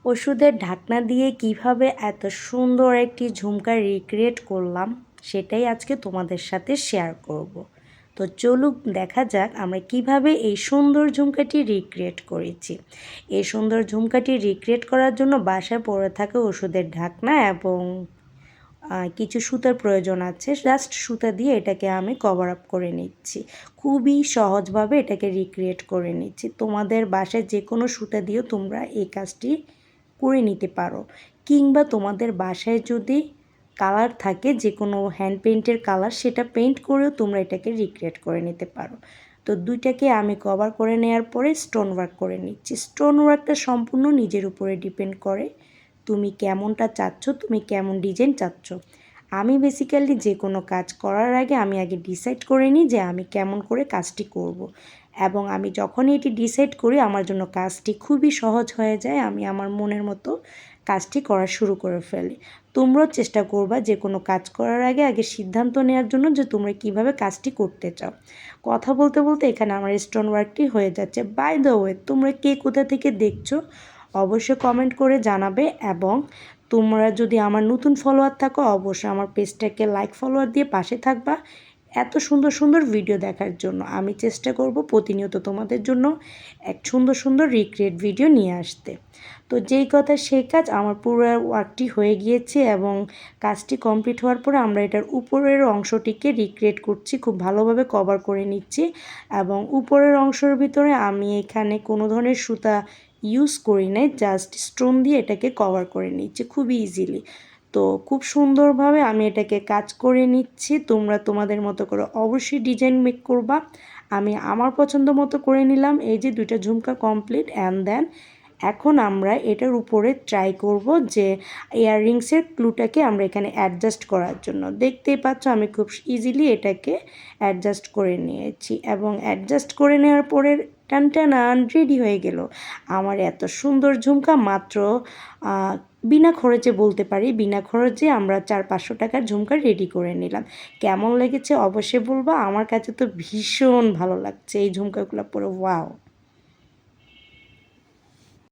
ওষুধের ঢাকনা দিয়ে কিভাবে এত সুন্দর একটি ঝুমকা রিক্রিয়েট করলাম সেটাই আজকে তোমাদের সাথে শেয়ার করব। তো চলুক দেখা যাক আমরা কিভাবে এই সুন্দর ঝুমকাটি রিক্রিয়েট করেছি। এই সুন্দর ঝুমকাটি রিক্রিয়েট করার জন্য বাসায় পড়ে থাকে ওষুধের ঢাকনা এবং কিছু সুতার প্রয়োজন আছে। জাস্ট সুতা দিয়ে এটাকে আমি কভার আপ করে নিচ্ছি। খুবই সহজভাবে এটাকে রিক্রিয়েট করে নিচ্ছি। তোমাদের বাসায় যে কোনো সুতা দিয়েও তোমরা এই কাজটি করে নিতে পারো, কিংবা তোমাদের বাসায় যদি কালার থাকে যে কোনো হ্যান্ড পেইন্টের কালার, সেটা পেইন্ট করেও তোমরা এটাকে রিক্রিয়েট করে নিতে পারো। তো দুইটাকে আমি কভার করে নেওয়ার পরে স্টোন ওয়ার্ক করে নিচ্ছি। স্টোন ওয়ার্কটা সম্পূর্ণ নিজের উপরে ডিপেন্ড করে তুমি কেমনটা চাচ্ছ, তুমি কেমন ডিজাইন চাচ্ছ। আমি বেসিক্যালি যে কোনো কাজ করার আগে আমি আগে ডিসাইড করে নিই যে আমি কেমন করে কাজটি করব। এবং আমি যখনই এটি ডিসাইড করি আমার জন্য কাজটি খুবই সহজ হয়ে যায়। আমি আমার মনের মতো কাজটি করা শুরু করে ফেলি। তোমরাও চেষ্টা করবা যে কোনো কাজ করার আগে আগে সিদ্ধান্ত নেওয়ার জন্য যে তোমরা কিভাবে কাজটি করতে চাও। কথা বলতে বলতে এখানে আমার স্টোন ওয়ার্কটি হয়ে যাচ্ছে। বাই দ্য ওয়ে, তোমরা কে কোথা থেকে দেখছো অবশ্যই কমেন্ট করে জানাবে, এবং তোমরা যদি আমার নতুন ফলোয়ার থাকো অবশ্যই আমার পেজটাকে লাইক ফলোয়ার দিয়ে পাশে থাকবা এত সুন্দর সুন্দর ভিডিও দেখার জন্য। আমি চেষ্টা করব প্রতিনিয়ত তোমাদের জন্য এক সুন্দর সুন্দর রিক্রিয়েট ভিডিও নিয়ে আসতে। তো যেই কথা সেই কাজ, আমার পুরো ওয়ার্কটি হয়ে গিয়েছে এবং কাজটি কমপ্লিট হওয়ার পরে আমরা এটার উপরের অংশটিকে রিক্রিয়েট করছি, খুব ভালোভাবে কভার করে নিচ্ছি। এবং উপরের অংশের ভিতরে আমি এখানে কোনো ধরনের সুতা ইউজ করি নাই, জাস্ট স্টোন দিয়ে এটাকে কভার করে নিচ্ছি খুবই ইজিলি। তো খুব সুন্দরভাবে আমি এটাকে কাজ করে নিচ্ছি। তোমরা তোমাদের মতো করে অবশ্যই ডিজাইন মেক করবা। আমি আমার পছন্দ মতো করে নিলাম। এই যে দুইটা ঝুমকা কমপ্লিট। অ্যান্ড দেন এখন আমরা এটার উপরে ট্রাই করব যে ইয়াররিংসের ক্লুটাকে আমরা এখানে অ্যাডজাস্ট করার জন্য। দেখতেই পাচ্ছ আমি খুব ইজিলি এটাকে অ্যাডজাস্ট করে নিয়েছি এবং অ্যাডজাস্ট করে নেওয়ার পরে টানটানান রেডি হয়ে গেল আমার এত সুন্দর ঝুমকা। মাত্র বিনা খরচে বলতে পারি, বিনা খরচে আমরা 400-500 টাকার ঝুমকা রেডি করে নিলাম। কেমন লেগেছে অবশ্যই বলবা। আমার কাছে তো ভীষণ ভালো লাগছে এই ঝুমকাগুলো পরে, ওয়াও।